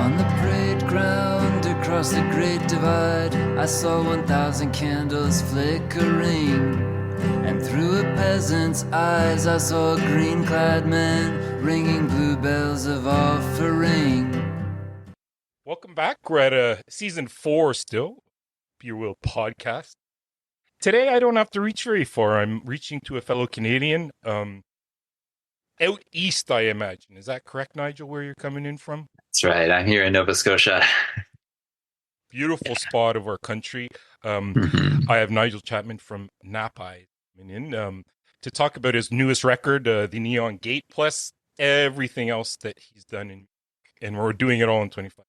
On the parade ground across the great divide, I saw 1,000 candles flickering. And through a peasant's eyes I saw a green-clad man ringing bluebells of offering. Welcome back. We're at season 4 still, Your Will podcast. Today I don't have to reach very far. I'm reaching to a fellow Canadian, out east, I imagine. Is that correct, Nigel, where you're coming in from? That's right. I'm here in Nova Scotia. Beautiful spot of our country. I have Nigel Chapman from Napa in to talk about his newest record, The Neon Gate, plus everything else that he's done, and we're doing it all in 25.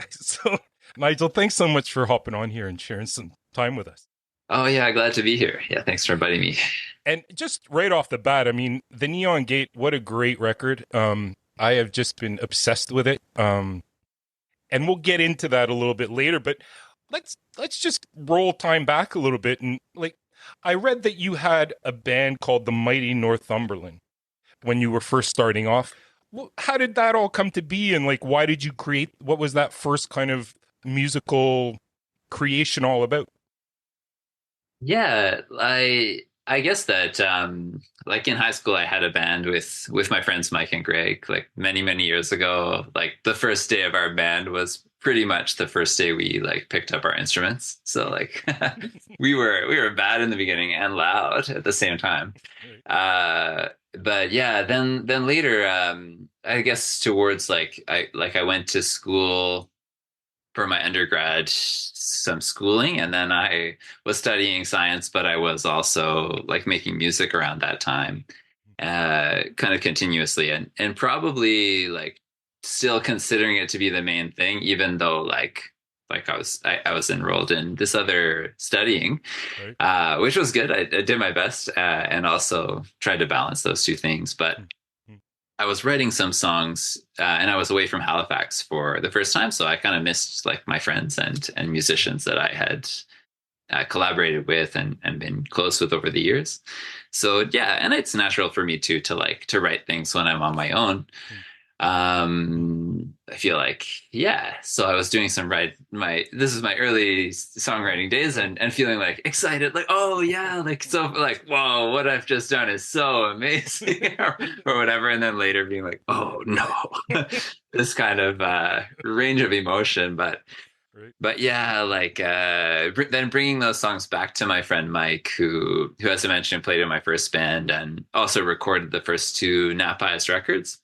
So, Nigel, thanks so much for hopping on here and sharing some time with us. Oh, yeah, glad to be here. Yeah, thanks for inviting me. And just right off the bat, I mean, The Neon Gate, what a great record. I have just been obsessed with it. And we'll get into that a little bit later, but let's just roll time back a little bit. And like, I read that you had a band called the Mighty Northumberland when you were first starting off. Well, how did that all come to be? And like, why did you create, what was that first kind of musical creation all about? Yeah, I guess that like in high school I had a band with my friends Mike and Greg, like many years ago. Like the first day of our band was pretty much the first day we like picked up our instruments. So like we were bad in the beginning and loud at the same time. But yeah, then later I guess towards like I went to school for my undergrad, some schooling, and then I was studying science, but I was also like making music around that time, kind of continuously, and probably like still considering it to be the main thing, even though like I was enrolled in this other studying, right. Which was good. I did my best, and also tried to balance those two things, but I was writing some songs, and I was away from Halifax for the first time. So I kind of missed like my friends and musicians that I had collaborated with and been close with over the years. So yeah, and it's natural for me too to write things when I'm on my own. I feel like, yeah. So I was doing some this is my early songwriting days and feeling like excited, like, oh yeah, like, so like, whoa, what I've just done is so amazing or whatever. And then later being like, oh no, this kind of, range of emotion. But yeah, like, then bringing those songs back to my friend Mike, who, as I mentioned, played in my first band and also recorded the first 2 Napa records.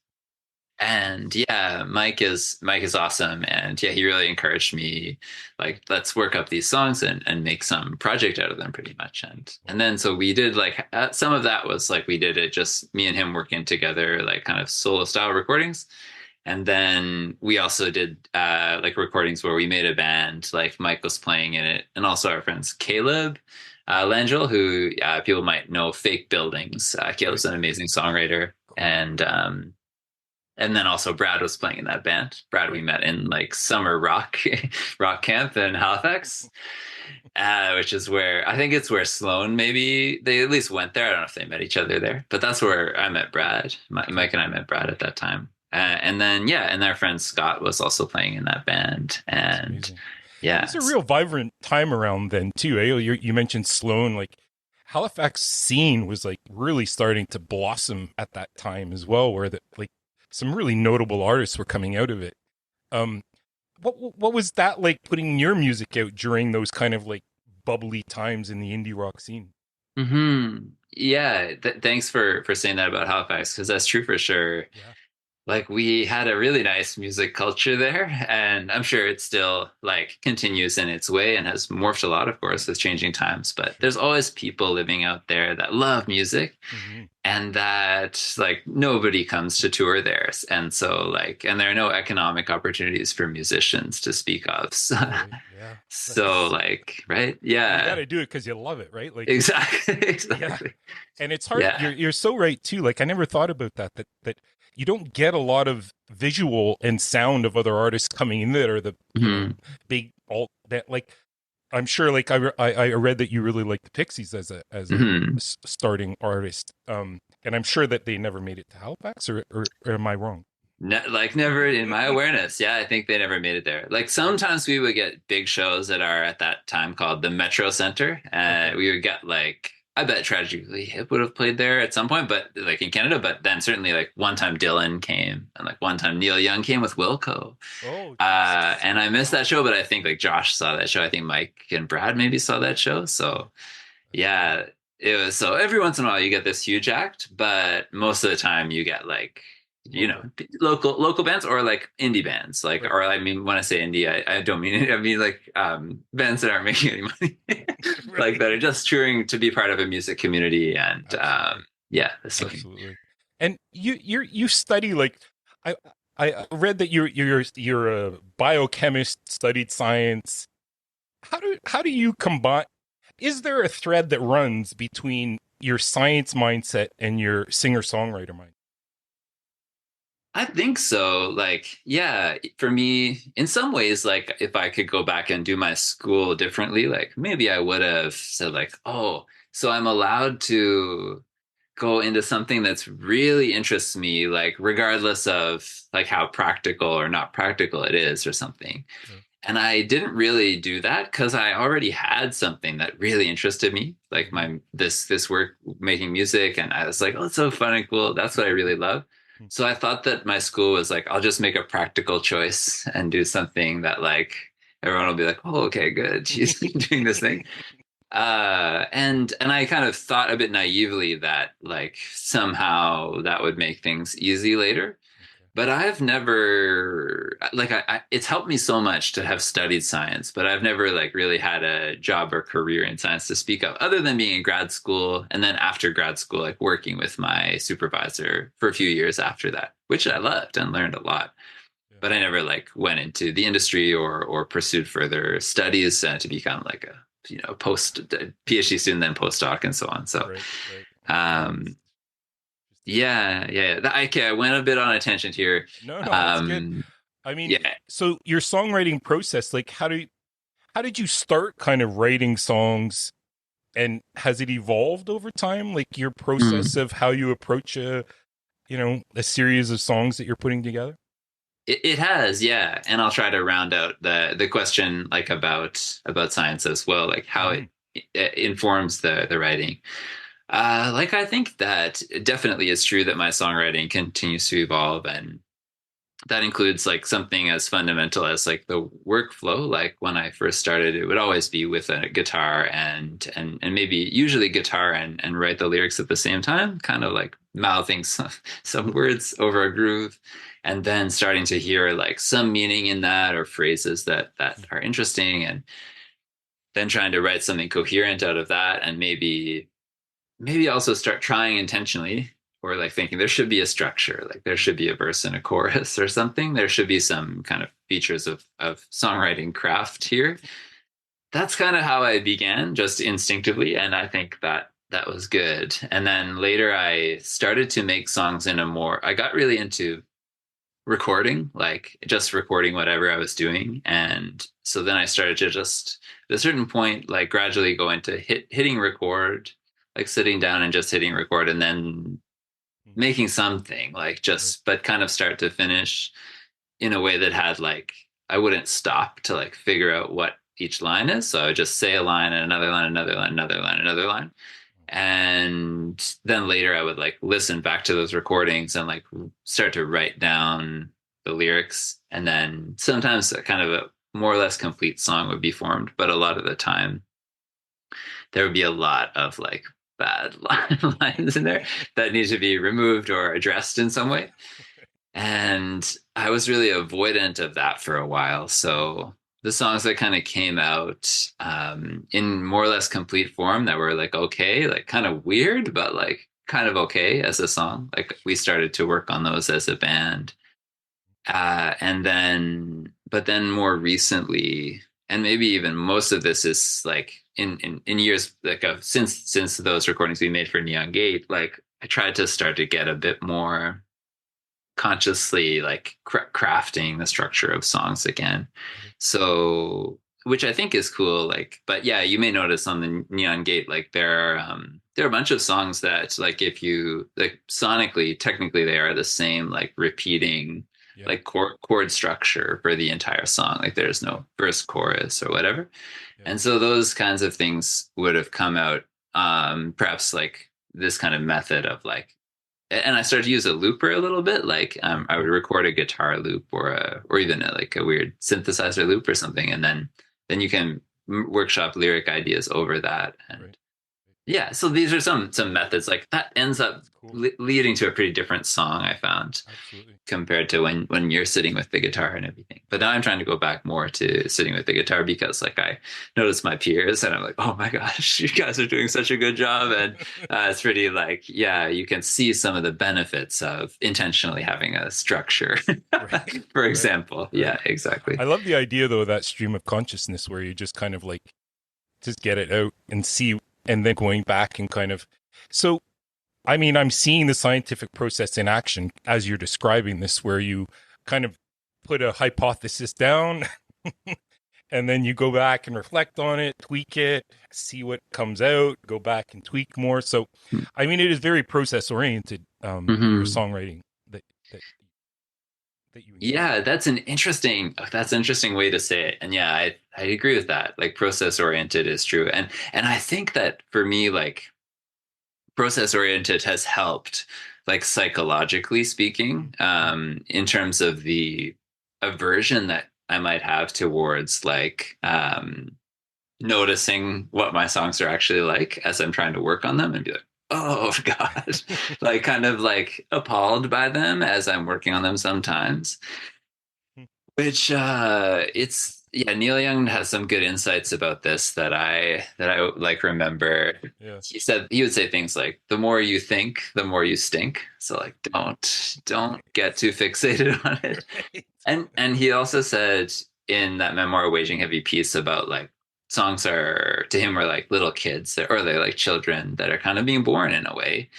And yeah, Mike is awesome. And yeah, he really encouraged me, like, let's work up these songs and make some project out of them pretty much. And then, so we did like, some of that was like, we did it just me and him working together, like kind of solo style recordings. And then we also did like recordings where we made a band, like Mike was playing in it. And also our friends, Caleb Langell, who people might know, Fake Buildings. Caleb's an amazing songwriter. And then also Brad was playing in that band. Brad, we met in like summer rock camp in Halifax, which is where, I think it's where Sloan, maybe they at least went there. I don't know if they met each other there, but that's where I met Brad. Mike and I met Brad at that time. And then, yeah, and their friend Scott was also playing in that band. And yeah. It's a real vibrant time around then too. Eh? You mentioned Sloan, like Halifax scene was like really starting to blossom at that time as well, where like some really notable artists were coming out of it. What was that like, putting your music out during those kind of like bubbly times in the indie rock scene? Yeah, thanks for saying that about Halifax, because that's true for sure. Yeah. Like we had a really nice music culture there, and I'm sure it still like continues in its way and has morphed a lot, of course, with changing times. But there's always people living out there that love music, and that like nobody comes to tour there, and so like, and there are no economic opportunities for musicians to speak of. So, yeah. So like, right, yeah, you got to do it because you love it, right? Like exactly. Yeah. And it's hard. Yeah. You're so right too. Like I never thought about that you don't get a lot of visual and sound of other artists coming in that are the big alt that, like, I'm sure, like I read that you really like the Pixies as a starting artist, and I'm sure that they never made it to Halifax, or am I wrong? Like never in my awareness. Yeah, I think they never made it there. Like sometimes we would get big shows that are at that time called the Metro Center, and Okay. we would get like I bet Tragically Hip would have played there at some point, but like in Canada. But then certainly like one time Dylan came, and like one time Neil Young came with Wilco. Oh, Jesus. And I missed that show, but I think like Josh saw that show. I think Mike and Brad maybe saw that show. So That's cool. yeah, it was so every once in a while you get this huge act, but most of the time you get like, you know, Local. local bands or like indie bands. Like, Right. or I mean, when I say indie, I don't mean it. I mean like bands that aren't making any money, like Right. that are just touring to be part of a music community. And Absolutely. yeah, so Absolutely. And you study like I I read that you're a biochemist, studied science. How do you combine? Is there a thread that runs between your science mindset and your singer-songwriter mind? I think so. Like, yeah, for me, in some ways, like if I could go back and do my school differently, like maybe I would have said, like, oh, so I'm allowed to go into something that's really interests me, like regardless of like how practical or not practical it is or something. Right. And I didn't really do that because I already had something that really interested me, like Mm-hmm. my this work making music, and I was like, oh, it's so fun and cool. That's what I really love. So I thought that my school was like, I'll just make a practical choice and do something that like everyone will be like, oh, okay, good, she's doing this thing. And I kind of thought a bit naively that like somehow that would make things easy later. Okay. But I've never like it's helped me so much to have studied science, but I've never like really had a job or career in science to speak of, other than being in grad school and then after grad school, like working with my supervisor for a few years after that, which I loved and learned a lot. Yeah. But I never like went into the industry or pursued further studies to become like a post PhD student, then postdoc, and so on. So Right. Right. um, yeah. Okay, I went a bit on a tangent here. No, no, that's good. Um, I mean, yeah, so your songwriting process, like how did you start kind of writing songs, and has it evolved over time? Like your process Mm. of how you approach a series of songs that you're putting together? It has, yeah. And I'll try to round out the question like about science as well, like how Hmm. it informs the writing. Like I think that it definitely is true that my songwriting continues to evolve, and that includes like something as fundamental as like the workflow. Like when I first started, it would always be with a guitar and maybe usually guitar and write the lyrics at the same time, kind of like mouthing some words over a groove, and then starting to hear like some meaning in that or phrases that are interesting, and then trying to write something coherent out of that, and maybe also start trying intentionally or like thinking there should be a structure, like there should be a verse and a chorus or something. There should be some kind of features of songwriting craft here. That's kind of how I began, just instinctively. And I think that that was good. And then later I started to make songs in a more, I got really into recording, like just recording whatever I was doing. And so then I started to just at a certain point, like gradually go into hitting record, like sitting down and just hitting record and then making something like Right. just, but kind of start to finish in a way that had like, I wouldn't stop to like figure out what each line is. So I would just say a line and another line, another line, another line, another line. And then later I would like listen back to those recordings and like start to write down the lyrics. And then sometimes a kind of a more or less complete song would be formed. But a lot of the time there would be a lot of like bad lines in there that need to be removed or addressed in some way. And I was really avoidant of that for a while. So the songs that kind of came out in more or less complete form that were like okay, like kind of weird, but like kind of okay as a song. Like we started to work on those as a band. And then, but then more recently, and maybe even most of this is like in years like since those recordings we made for Neon Gate, like I tried to start to get a bit more consciously like crafting the structure of songs again. So, which I think is cool. Like, but yeah, you may notice on the Neon Gate, like there are a bunch of songs that like if you like sonically, technically they are the same, like repeating. Yeah. like chord structure for the entire song. Like there's no verse, chorus, or whatever. Yeah. And so those kinds of things would have come out, perhaps like this kind of method of like, and I started to use a looper a little bit. Like I would record a guitar loop or even like a weird synthesizer loop or something, and then you can workshop lyric ideas over that. And Right. yeah, so these are some methods like that ends up Cool. leading to a pretty different song, I found, Absolutely. compared to when you're sitting with the guitar and everything. But now I'm trying to go back more to sitting with the guitar because like I notice my peers and I'm like, oh my gosh, you guys are doing such a good job. And it's pretty like, yeah, you can see some of the benefits of intentionally having a structure, Right. for Right. example. Right. Yeah, exactly. I love the idea though of that stream of consciousness where you just kind of like just get it out and see, and then going back and kind of, so I mean, I'm seeing the scientific process in action as you're describing this, where you kind of put a hypothesis down and then you go back and reflect on it, tweak it, see what comes out, go back and tweak more. So, I mean, it is very process oriented, your songwriting that, that, that you enjoy. Yeah, that's an interesting way to say it. And yeah, I agree with that. Like process oriented is true. And I think that for me, like process oriented has helped, like psychologically speaking, in terms of the aversion that I might have towards like noticing what my songs are actually like as I'm trying to work on them and be like, oh God, like kind of like appalled by them as I'm working on them sometimes. Which it's yeah, Neil Young has some good insights about this that I like remember. Yeah. He would say things like, the more you think, the more you stink. So like don't get too fixated on it. And he also said in that memoir Waging Heavy Peace about like songs are to him are like little kids, or they're like children that are kind of being born in a way,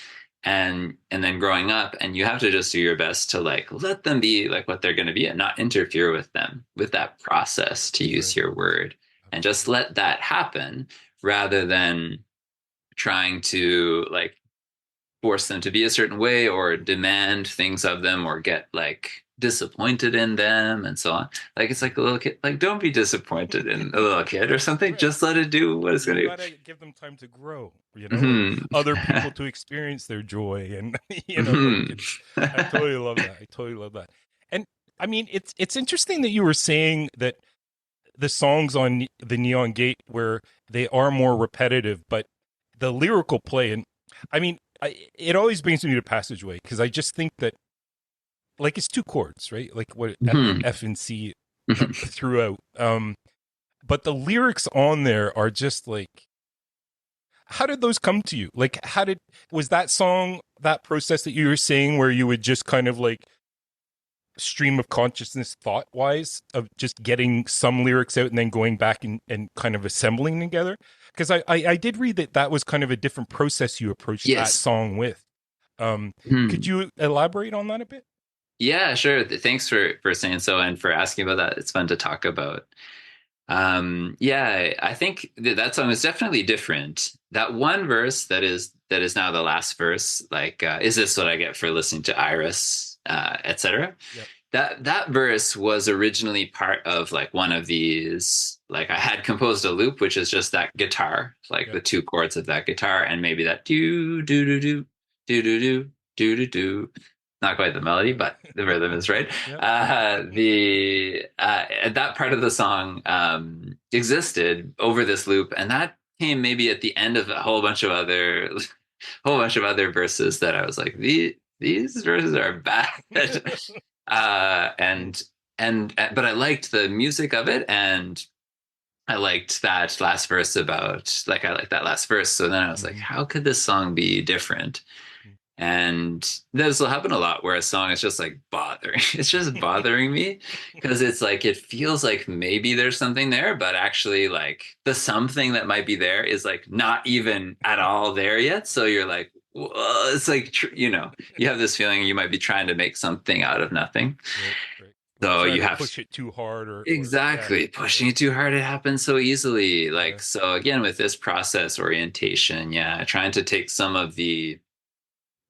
and then growing up, and you have to just do your best to like let them be like what they're going to be and not interfere with them with that process, to use your word, and just let that happen rather than trying to like force them to be a certain way or demand things of them or get like disappointed in them and so on. Like it's like a little kid, like don't be disappointed in a little kid or something. Right. Just let it do what it's going to do. You gotta give them time to grow, you know, other people to experience their joy, and you know, like I totally love that. I totally love that. And I mean, it's interesting that you were saying that the songs on the Neon Gate where they are more repetitive, but the lyrical play, and I mean, it always brings me to Passageway because I just think that like it's two chords, right? Like what F and C throughout. But the lyrics on there are just like, how did those come to you? Like, was that song, that process that you were saying where you would just kind of like stream of consciousness thought wise of just getting some lyrics out and then going back and kind of assembling together? Because I did read that was kind of a different process you approached that song with. Could you elaborate on that a bit? Yeah, sure. Thanks for saying so and for asking about that. It's fun to talk about. Yeah, I think that song is definitely different. That one verse that is now the last verse, like is this what I get for listening to Iris, etc. Yep. That verse was originally part of like one of these, like I had composed a loop which is just that guitar, like the two chords of that guitar and maybe that do do do do do do do do do do. Not quite the melody, but the rhythm is right. That part of the song existed over this loop, and that came maybe at the end of a whole bunch of other verses that I was like, these verses are bad. But I liked the music of it, and I liked that last verse about like I liked that last verse. So then I was like, how could this song be different? And this will happen a lot where a song is just like bothering. It's just bothering me because it's like, it feels like maybe there's something there, but actually like the something that might be there is like not even at all there yet. So you're like, well, it's like, you know, you have this feeling you might be trying to make something out of nothing. Right. So you have to push it too hard pushing it too hard. It happens so easily. Like, so again, with this process orientation, trying to take some of the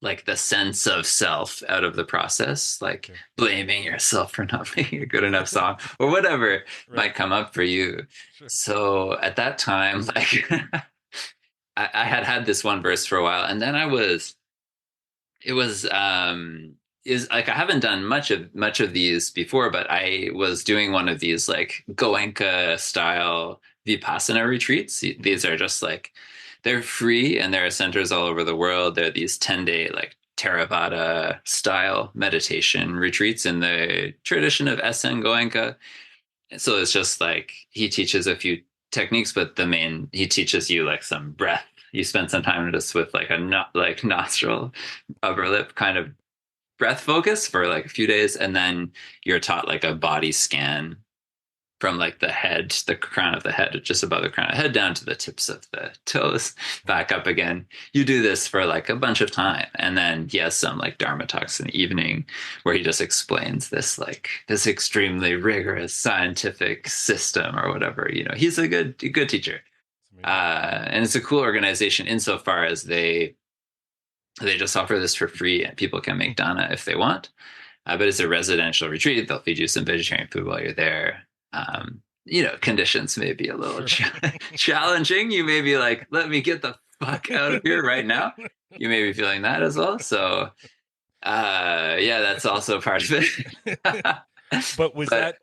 like the sense of self out of the process, like Okay. blaming yourself for not making a good enough song or whatever Right. might come up for you. Sure. So at that time, like I had had this one verse for a while, and then it was is like I haven't done much of these before, but I was doing one of these like Goenka-style Vipassana retreats. These are just like they're free and there are centers all over the world. They're these 10-day like Theravada style meditation retreats in the tradition of SN Goenka. So it's just like he teaches a few techniques, but he teaches you like some breath. You spend some time just with like a not like nostril, upper lip kind of breath focus for like a few days, and then you're taught like a body scan from like the head, the crown of the head, just above the crown of the head, down to the tips of the toes, back up again. You do this for like a bunch of time. And then he has some like Dharma talks in the evening where he just explains this like this extremely rigorous scientific system or whatever. You know, he's a good teacher. And it's a cool organization insofar as they just offer this for free and people can make dana if they want. But it's a residential retreat. They'll feed you some vegetarian food while you're there. You know, conditions may be a little challenging. You may be like, let me get the fuck out of here right now. You may be feeling that as well. So, yeah, that's also part of it. But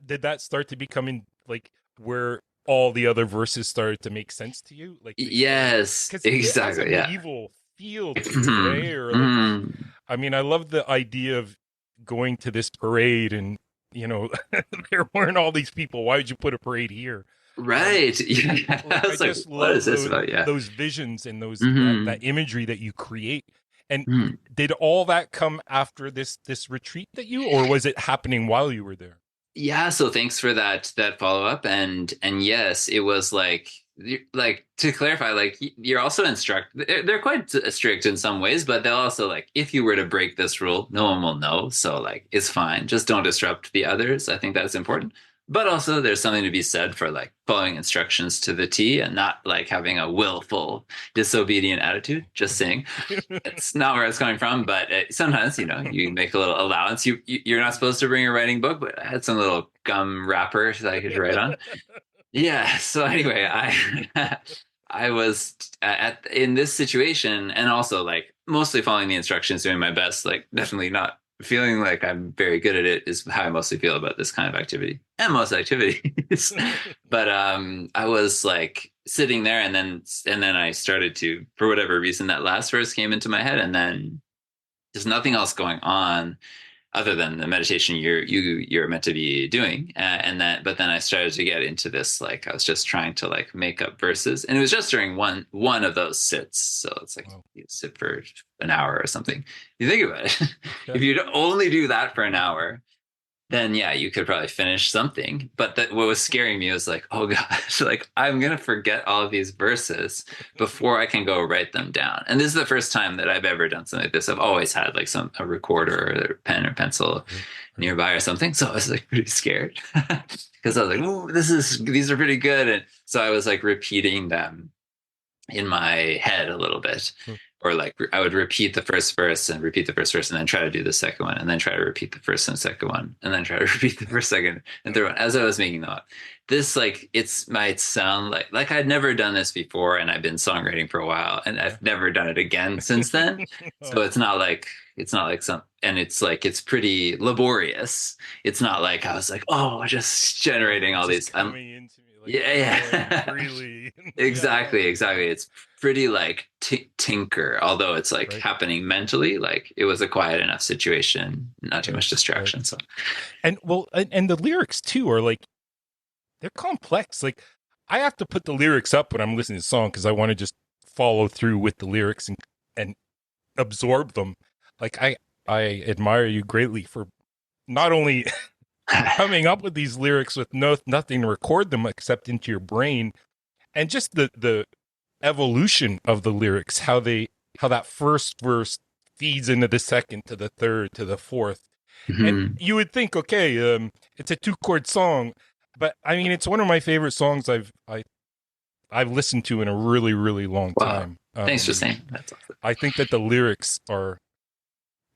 did that start to becoming like where all the other verses started to make sense to you? Like, yes, exactly. It has a medieval feel to it, eh? Or like, I mean, I love the idea of going to this parade and, you know, there weren't all these people. Why would you put a parade here? Right. Yeah. Like, I just love those visions and those that imagery that you create. And did all that come after this retreat or was it happening while you were there? Yeah, so thanks for that follow up, and yes, it was like to clarify, like you're also they're quite strict in some ways, but they'll also like if you were to break this rule, no one will know, so like it's fine, just don't disrupt the others. I think that's important. But also there's something to be said for like following instructions to the T and not like having a willful disobedient attitude. Just saying, it's not where it's coming from, but sometimes, you know, you make a little allowance. You're not supposed to bring a writing book, but I had some little gum wrapper that I could write on. Yeah. So anyway, I was in this situation and also like mostly following the instructions, doing my best, like definitely not feeling like I'm very good at it is how I mostly feel about this kind of activity and most activities. But I was like sitting there and then I started to, for whatever reason, that last verse came into my head and then there's nothing else going on other than the meditation you're meant to be doing. But then I started to get into this, like, I was just trying to like make up verses and it was just during one of those sits. So it's like you sit for an hour or something. You think about it. Okay. If you only do that for an hour, then yeah, you could probably finish something. But what was scaring me was like, oh gosh, like I'm going to forget all of these verses before I can go write them down. And this is the first time that I've ever done something like this. I've always had like a recorder or a pen or pencil nearby or something. So I was like pretty scared because I was like, oh, these are pretty good. And so I was like repeating them in my head a little bit. Or like I would repeat the first verse and repeat the first verse and then try to do the second one and then try to repeat the first and second one and then try to repeat the first, second, and third one as I was making that. This like might sound like I'd never done this before and I've been songwriting for a while and I've never done it again since then. So it's not like some, and it's like it's pretty laborious. It's not like I was like, oh, just generating all these. Coming into me like, yeah. Really. Exactly. It's pretty like tinker, although it's like happening mentally. Like it was a quiet enough situation, not too much distraction. So, and well, and the lyrics too are like they're complex. Like I have to put the lyrics up when I'm listening to the song because I want to just follow through with the lyrics and absorb them. Like I admire you greatly for not only coming up with these lyrics with nothing to record them except into your brain, and just the evolution of the lyrics, how that first verse feeds into the second to the third to the fourth. And you would think, okay, it's a 2-chord song, but I mean, it's one of my favorite songs I've listened to in a really, really long time. Thanks for saying that. I think that the lyrics are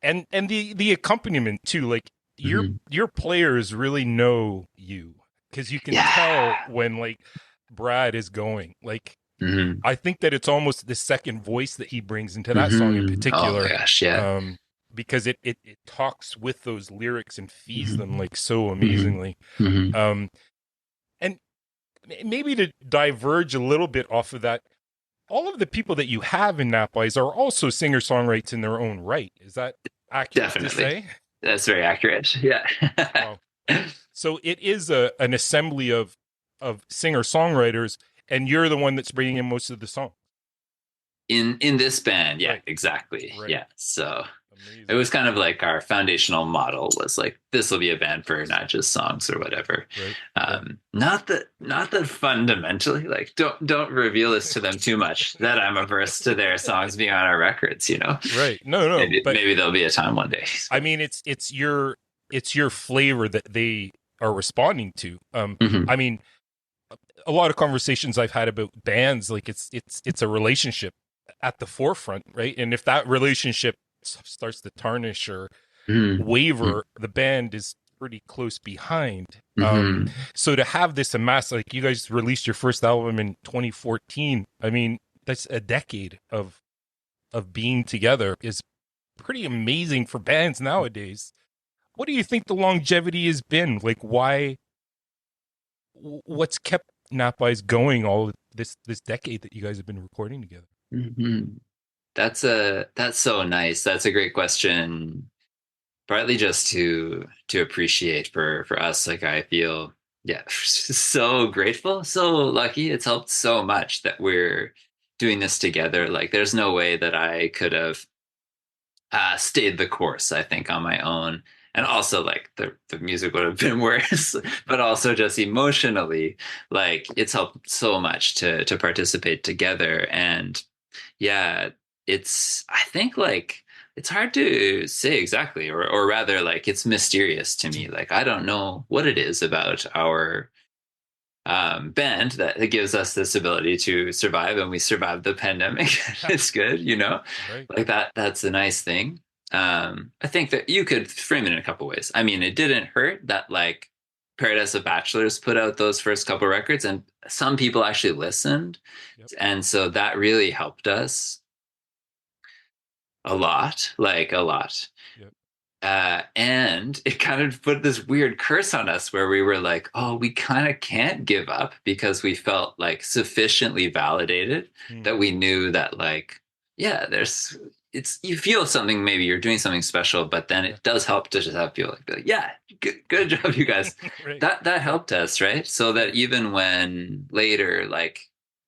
and the accompaniment too. Like your players really know you, because you can tell when like Brad is going. Like I think that it's almost the second voice that he brings into that song in particular. Oh my gosh, yeah. Because it talks with those lyrics and feeds them like so amazingly. And maybe to diverge a little bit off of that, all of the people that you have in Napwise are also singer-songwriters in their own right. Is that accurate to say? That's very accurate. Yeah. Wow. So it is an assembly of singer-songwriters, and you're the one that's bringing in most of the song. In this band, yeah, Right. Exactly. Right. Yeah. So amazing. It was kind of like our foundational model was like, this will be a band for not just songs or whatever. Right. Not that fundamentally, like don't reveal this to them too much, that I'm averse to their songs being on our records, you know? Right. No. Maybe there'll be a time one day. I mean, it's your flavor that they are responding to. I mean, a lot of conversations I've had about bands, like it's a relationship at the forefront, right? And if that relationship starts to tarnish or waver, the band is pretty close behind. So to have this amass, like you guys released your first album in 2014, I mean, that's a decade of being together is pretty amazing for bands nowadays. What do you think the longevity has been? Like, what's kept Napwise going all this decade that you guys have been recording together? That's so nice. That's a great question. Partly just to appreciate for us. Like I feel, so grateful, so lucky. It's helped so much that we're doing this together. Like there's no way that I could have stayed the course, I think, on my own. And also like the music would have been worse, but also just emotionally, like it's helped so much to participate together. And yeah, I think like it's hard to say exactly, or rather like it's mysterious to me. Like I don't know what it is about our band that gives us this ability to survive, and we survived the pandemic. It's good, you know, Right. like that's a nice thing. I think that you could frame it in a couple ways. I mean, it didn't hurt that like Paradise of Bachelors put out those first couple records, and some people actually listened. Yep. And so that really helped us a lot, like a lot. Yep. And it kind of put this weird curse on us where we were like, oh, we kind of can't give up, because we felt like sufficiently validated that we knew that like, yeah, you feel something, maybe you're doing something special, but then it does help to just have people be like, yeah, good job, you guys. Right. That helped us, right? So that even when later, like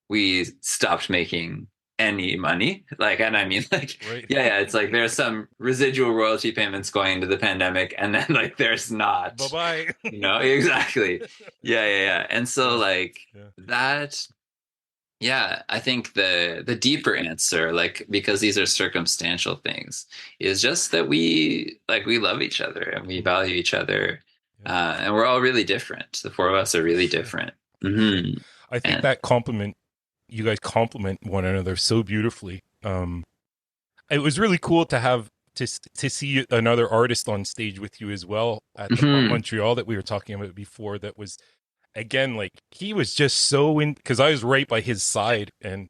we stopped making any money, like, and I mean like, Right. yeah, it's like there's some residual royalty payments going into the pandemic, and then like there's not. Bye-bye. You know, exactly. Yeah. And so like that. Yeah, I think the deeper answer, like, because these are circumstantial things, is just that we love each other and we value each other, and we're all really different. The four of us are really different. I think you guys complement one another so beautifully. It was really cool to have to see another artist on stage with you as well at the Montreal that we were talking about before. That was, again, like he was just so in, because I was right by his side, and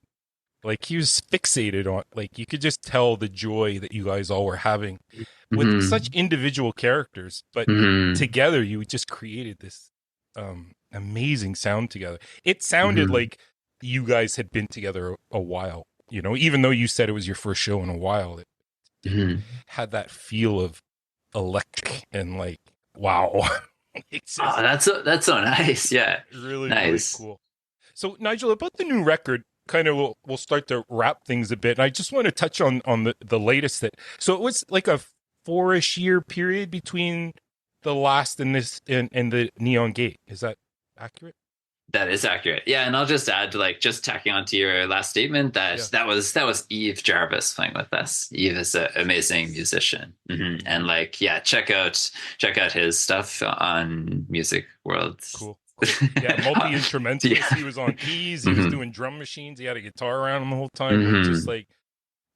like he was fixated on, like you could just tell the joy that you guys all were having with such individual characters, but together you just created this amazing sound together. It sounded like you guys had been together a while, you know, even though you said it was your first show in a while. It had that feel of electric and like, wow. That's so nice. Yeah, really nice. Really cool. So Nigel, about the new record, kind of we'll start to wrap things a bit. And I just want to touch on the latest so it was like a 4-ish year period between the last and this and the Neon Gate. Is that accurate? That is accurate. Yeah, and I'll just add to like just tacking onto your last statement that was Eve Jarvis playing with us. Eve is an amazing musician, and like check out his stuff on Music World. Cool. Yeah, multi-instrumentalist. He was on keys. He was doing drum machines. He had a guitar around him the whole time. Just like,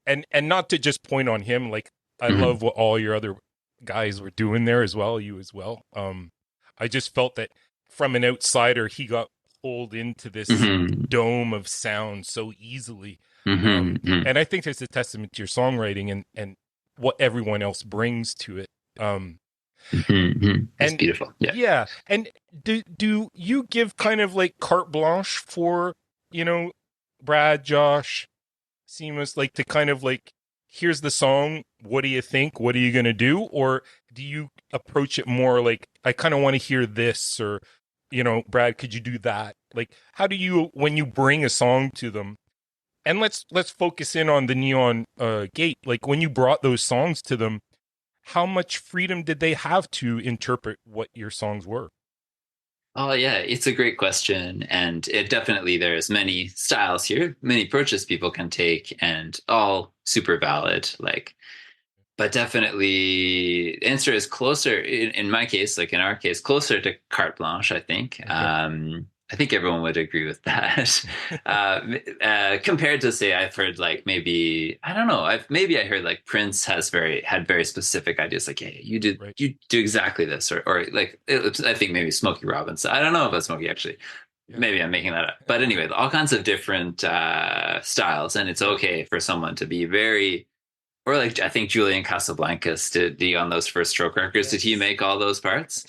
and not to just point on him, like I love what all your other guys were doing there as well, you as well. I just felt that from an outsider, he got pulled into this dome of sound so easily. And I think there's a testament to your songwriting and what everyone else brings to it. It's beautiful. Yeah. Yeah. And do you give kind of like carte blanche for, you know, Brad, Josh, Seamus, like to kind of like, here's the song, what do you think? What are you going to do? Or do you approach it more like, I kind of want to hear this, or, you know, Brad, could you do that? Like, how do you, when you bring a song to them, and let's focus in on the Neon Gate, like when you brought those songs to them, how much freedom did they have to interpret what your songs were? Oh yeah, it's a great question, and it definitely there's many styles here, many approaches people can take, and all super valid. Like, but definitely, the answer is closer in my case, like in our case, closer to carte blanche. I think. Okay. I think everyone would agree with that. Compared to say, I've heard like maybe I don't know. Maybe I heard like Prince had very specific ideas. Like, hey, Right. you do exactly this, or like I think maybe Smokey Robinson. I don't know about Smokey actually. Yeah. Maybe I'm making that up. But anyway, all kinds of different styles, and it's okay for someone to be very. Or like I think Julian Casablancas did on those first Stroke records. Did he make all those parts?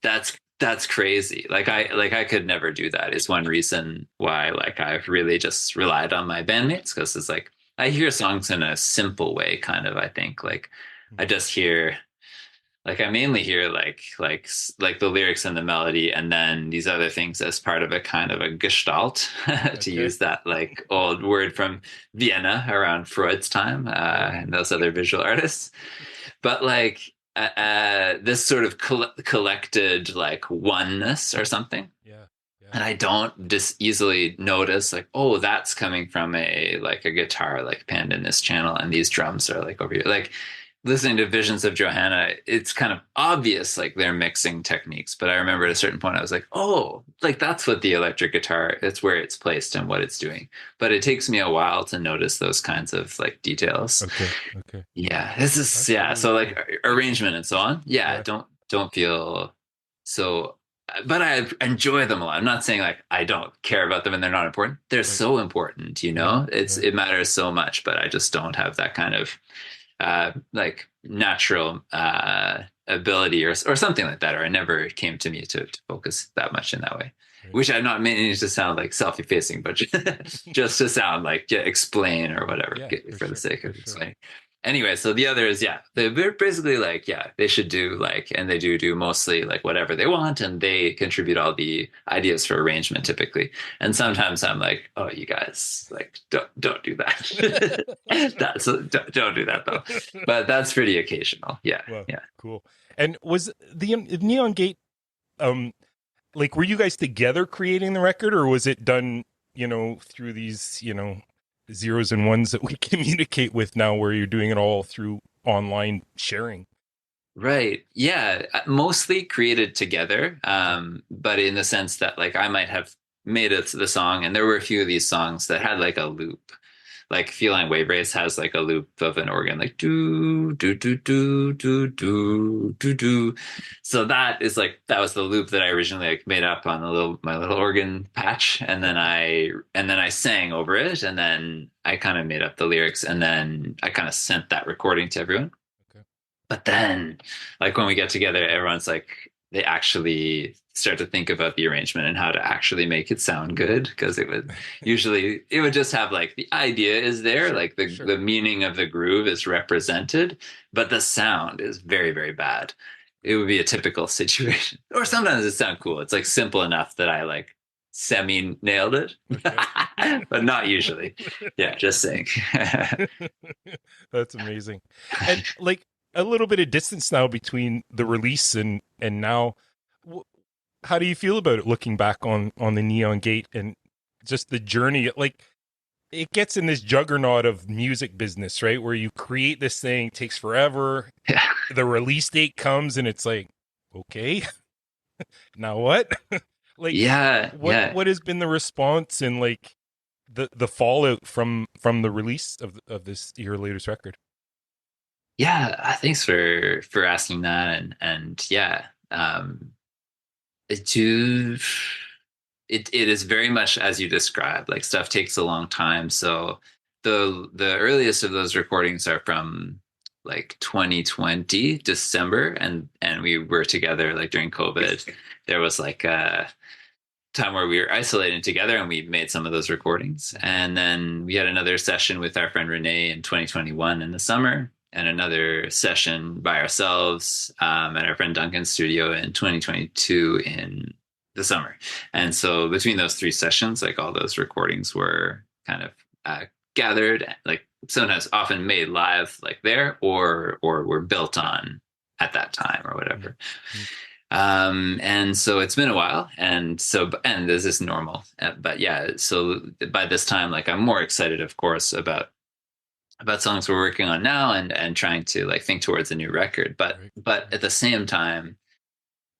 That's crazy. I could never do that. Is one reason why like I've really just relied on my bandmates, because it's like I hear songs in a simple way, kind of. I think like I just hear like I mainly hear like the lyrics and the melody, and then these other things as part of a kind of a gestalt, to use that like old word from Vienna around Freud's time, and those other visual artists. But like this sort of collected like oneness or something. Yeah. And I don't just easily notice like, oh, that's coming from a guitar like panned in this channel, and these drums are like over here. Like listening to Visions of Johanna, it's kind of obvious like they're mixing techniques. But I remember at a certain point I was like, oh, like that's what the electric guitar, it's where it's placed and what it's doing. But it takes me a while to notice those kinds of like details. Okay. Yeah, this is That's yeah. really So like cool. arrangement and so on. Yeah, Yeah. don't feel so. But I enjoy them a lot. I'm not saying like I don't care about them and they're not important. They're Right. so important, you Yeah. know. It matters so much. But I just don't have that kind of like natural ability or something like that, or it never came to me to focus that much in that way. Right. Which I'm not meaning to sound like self-effacing, but just to sound like explain or whatever, Yeah, for the sake of sure. explaining. Anyway, so the other is they're basically like they should do like, and they do mostly like whatever they want, and they contribute all the ideas for arrangement typically. And sometimes I'm like, oh, you guys like don't do that. Don't do that though. But that's pretty occasional. Yeah, Well, yeah. cool. And was the Neon Gate, like, were you guys together creating the record, or was it done, you know, through these, you know, zeros and ones that we communicate with now, where you're doing it all through online sharing? Right. Yeah. Mostly created together. But in the sense that like I might have made it to the song, and there were a few of these songs that had like a loop. Like Feline Wave Race has like a loop of an organ, like do do do do do do do do. So that is like that was the loop that I originally like made up on my little organ patch, and then I sang over it, and then I kind of made up the lyrics, and then I kind of sent that recording to everyone. Okay. But then, like when we get together, everyone's like, they actually start to think about the arrangement and how to actually make it sound good. Because it would just have like the idea is there, Sure, like sure. the meaning of the groove is represented, but the sound is very, very bad. It would be a typical situation. Or sometimes it sounds cool. It's like simple enough that I like semi nailed it, Okay. but not usually. Yeah, just saying. That's amazing. And like a little bit of distance now between the release and now, how do you feel about it looking back on the Neon Gate and just the journey? Like, it gets in this juggernaut of music business, right? Where you create this thing, takes forever. Yeah. The release date comes and it's like, okay, now what? Like, Yeah, yeah. what has been the response and like the fallout from the release of this your latest record? Thanks for asking that. And yeah, to it is very much as you described. Like stuff takes a long time. So the earliest of those recordings are from like 2020 December, and we were together like during COVID. There was like a time where we were isolated together, and we made some of those recordings. And then we had another session with our friend Renee in 2021 in the summer, and another session by ourselves at our friend Duncan's studio in 2022 in the summer. And so between those three sessions, like all those recordings were kind of gathered, like sometimes often made live, like there, or were built on at that time or whatever. Mm-hmm. And so it's been a while, and this is normal, but yeah, so by this time, like I'm more excited, of course, about songs we're working on now, and trying to like think towards a new record, but at the same time,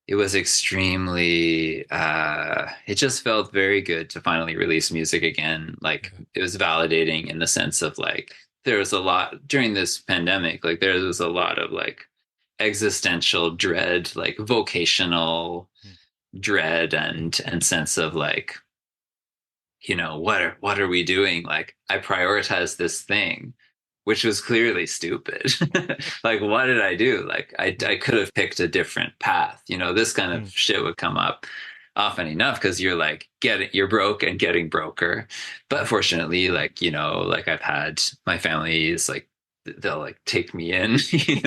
it was extremely it just felt very good to finally release music again. Like it was validating in the sense of like there was a lot during this pandemic, like there was a lot of like existential dread, like vocational dread, and sense of like, what are we doing? Like I prioritized this thing, which was clearly stupid. Like, what did I do? Like I could have picked a different path. This kind of shit would come up often enough because you're like you're broke and getting broker. But fortunately, like, like I've had my family is like, they'll like take me in,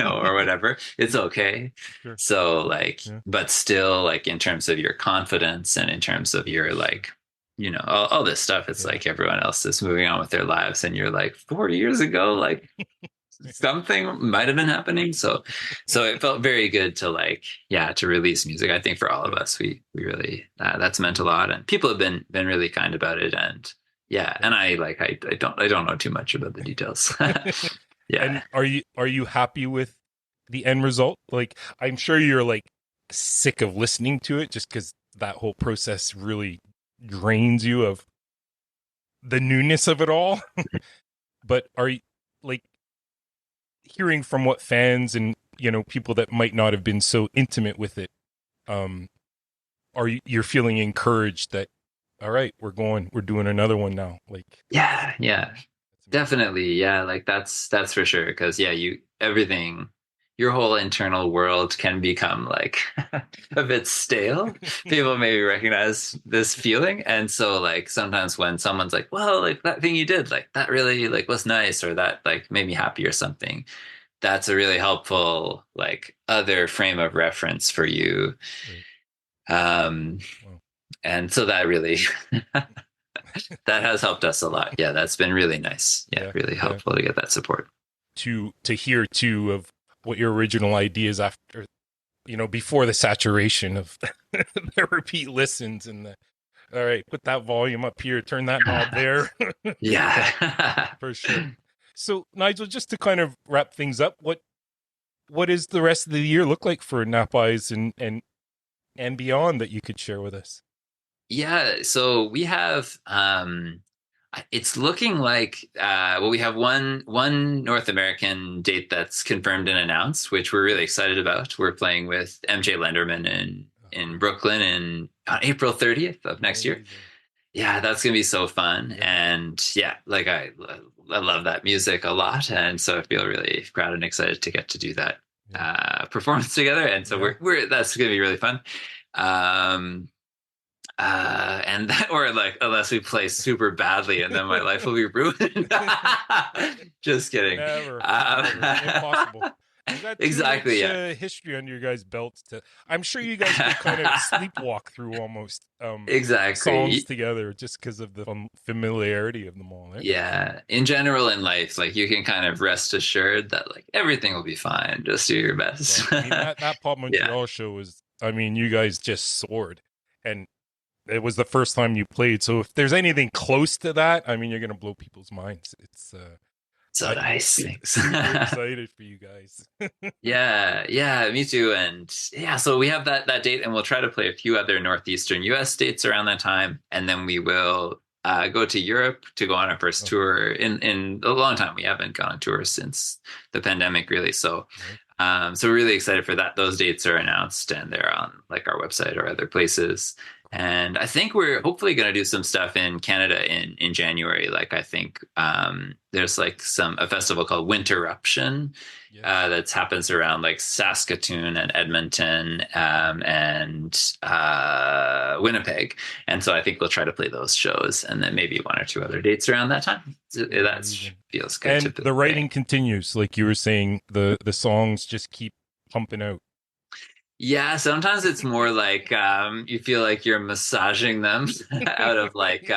or whatever. It's okay. Sure. So like, but still, like in terms of your confidence and in terms of your like, all this stuff, it's like everyone else is moving on with their lives, and you're like 40 years ago, like something might have been happening. So it felt very good to like, to release music. I think for all of us, we really that's meant a lot, and people have been really kind about it. And and I don't know too much about the details. And are you happy with the end result? Like, I'm sure you're like sick of listening to it just because that whole process really drains you of the newness of it all. But are you like hearing from what fans and people that might not have been so intimate with it? You're feeling encouraged that all right, we're doing another one now? Like definitely. Yeah. Like that's for sure. Cause your whole internal world can become like a bit stale. People maybe recognize this feeling. And so like sometimes when someone's like, well, like that thing you did, like that really like was nice, or that like made me happy or something, that's a really helpful like other frame of reference for you. Wow. And so that really that has helped us a lot. Yeah, that's been really nice. Really helpful to get that support. To hear too of what your original ideas after, before the saturation of the repeat listens and all right, put that volume up here, turn that knob there. For sure. So Nigel, just to kind of wrap things up, what is the rest of the year look like for Knap-Eyes and beyond that you could share with us? Yeah, so we have it's looking like we have one North American date that's confirmed and announced, which we're really excited about. We're playing with MJ Lenderman in Brooklyn on April 30th of next year. Yeah, that's gonna be so fun. And like I love that music a lot, and so I feel really proud and excited to get to do that performance together. And so we're that's gonna be really fun. And that, or like, unless we play super badly and then my life will be ruined. Just kidding. Never. Impossible. You got too exactly. Much, history under your guys' belts I'm sure you guys can kind of sleepwalk through almost songs together just because of the familiarity of them all. Right? Yeah. In general, in life, like you can kind of rest assured that like everything will be fine. Just do your best. I mean, that Pop Montreal show was, you guys just soared, and it was the first time you played. So if there's anything close to that, you're going to blow people's minds. It's so nice. Thanks. Super excited for you guys. Yeah, me too. And so we have that date, and we'll try to play a few other Northeastern US states around that time. And then we will go to Europe to go on our first tour in a long time. We haven't gone on tour since the pandemic, really. So, so we're really excited for that. Those dates are announced and they're on like our website or other places. And I think we're hopefully going to do some stuff in Canada in January. Like I think there's like a festival called Winterruption that happens around like Saskatoon and Edmonton and Winnipeg. And so I think we'll try to play those shows and then maybe one or two other dates around that time. That feels good. And the writing continues, like you were saying. The songs just keep pumping out. Yeah, sometimes it's more like you feel like you're massaging them out of like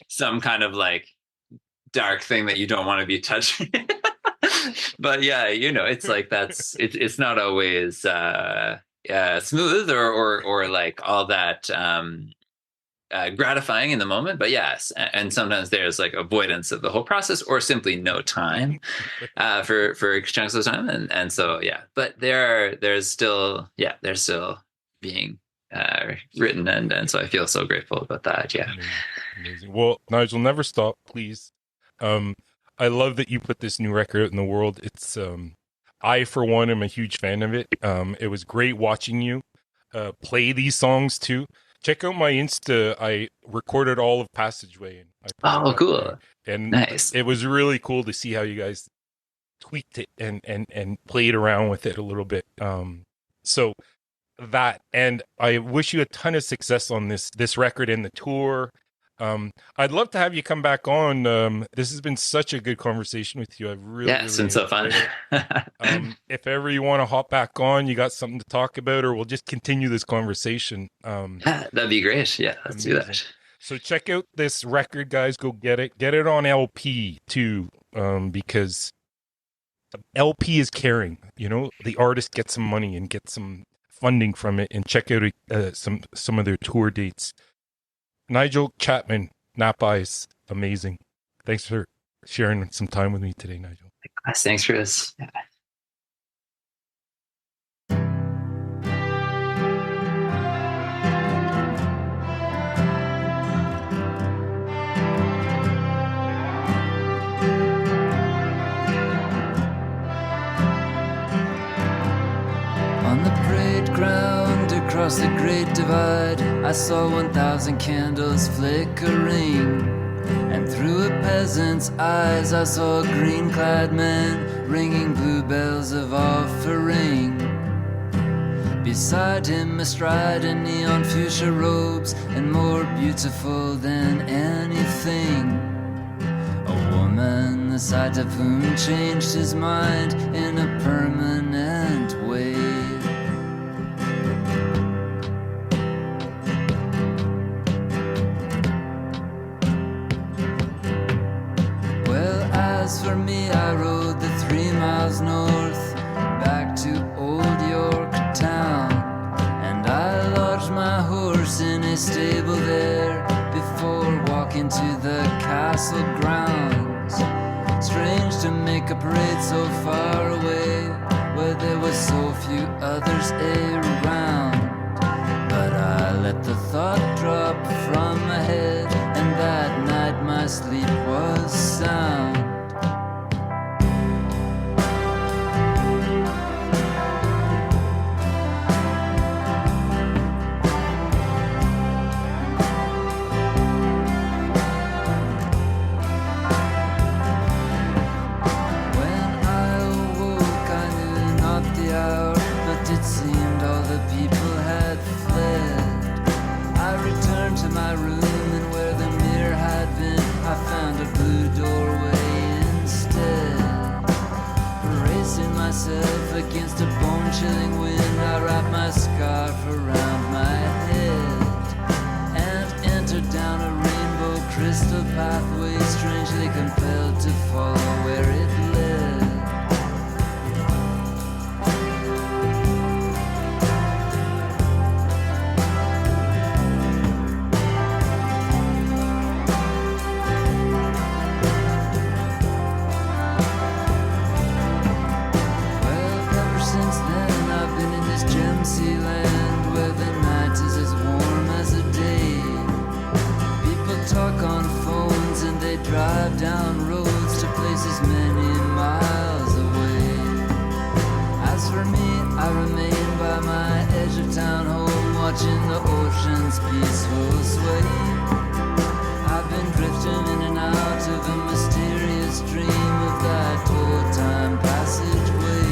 some kind of like dark thing that you don't want to be touching. But yeah, you know, it's like it's not always smooth or like all that gratifying in the moment, but yes, and sometimes there's like avoidance of the whole process or simply no time for chunks of time, and so yeah, but they're still being written, and so I feel so grateful about that. Yeah, amazing. Well, Nigel, never stop, please. I love that you put this new record out in the world. It's I for one am a huge fan of it. It was great watching you play these songs too. Check out my Insta. I recorded all of Passageway. And I put cool. And nice. It was really cool to see how you guys tweaked it and played around with it a little bit. So that, and I wish you a ton of success on this record and the tour. I'd love to have you come back on. This has been such a good conversation with you. I've really, it's been so fun. If ever you want to hop back on, you got something to talk about, or we'll just continue this conversation. That'd be great. Yeah, let's do that. So check out this record, guys. Go get it. Get it on LP too, because LP is caring. You know, the artist gets some money and get some funding from it. And check out some of their tour dates. Nigel Chapman, Nap Eyes, amazing. Thanks for sharing some time with me today, Nigel. Thanks, Chris. Yeah. On the parade ground across the Great Divide, I saw 1,000 candles flickering, and through a peasant's eyes I saw a green-clad man ringing bluebells of offering. Beside him, astride in neon fuchsia robes, and more beautiful than anything, a woman the sight of whom changed his mind in a permanent way. As for me, I rode the 3 miles north back to old York town, and I lodged my horse in a stable there before walking to the castle grounds. Strange to make a parade so far away where there were so few others around, but I let the thought drop from my head, and that night my sleep was sound. It seemed all the people had fled. I returned to my room, and where the mirror had been, I found a blue doorway instead. Bracing myself against a bone-chilling wind, I wrapped my scarf around my head and entered down a rainbow crystal pathway, strangely compelled to follow where it led. Land where the night is as warm as a day. People talk on down roads to places many miles away. As for me, I remain by my edge of town home, watching the ocean's peaceful sway. I've been drifting in and out of a mysterious dream of that old time passageway.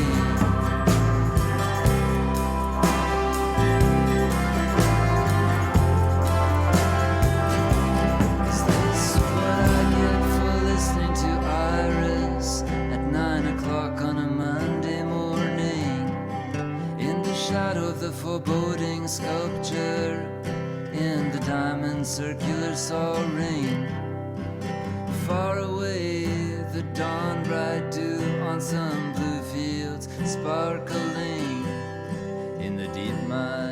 Is this what I get for listening to Iris at 9 o'clock on a Monday morning? In the shadow of the foreboding sculpture, in the diamond circular saw ring. Far away, the dawn bright dew on some blue fields sparkling in the deep mine.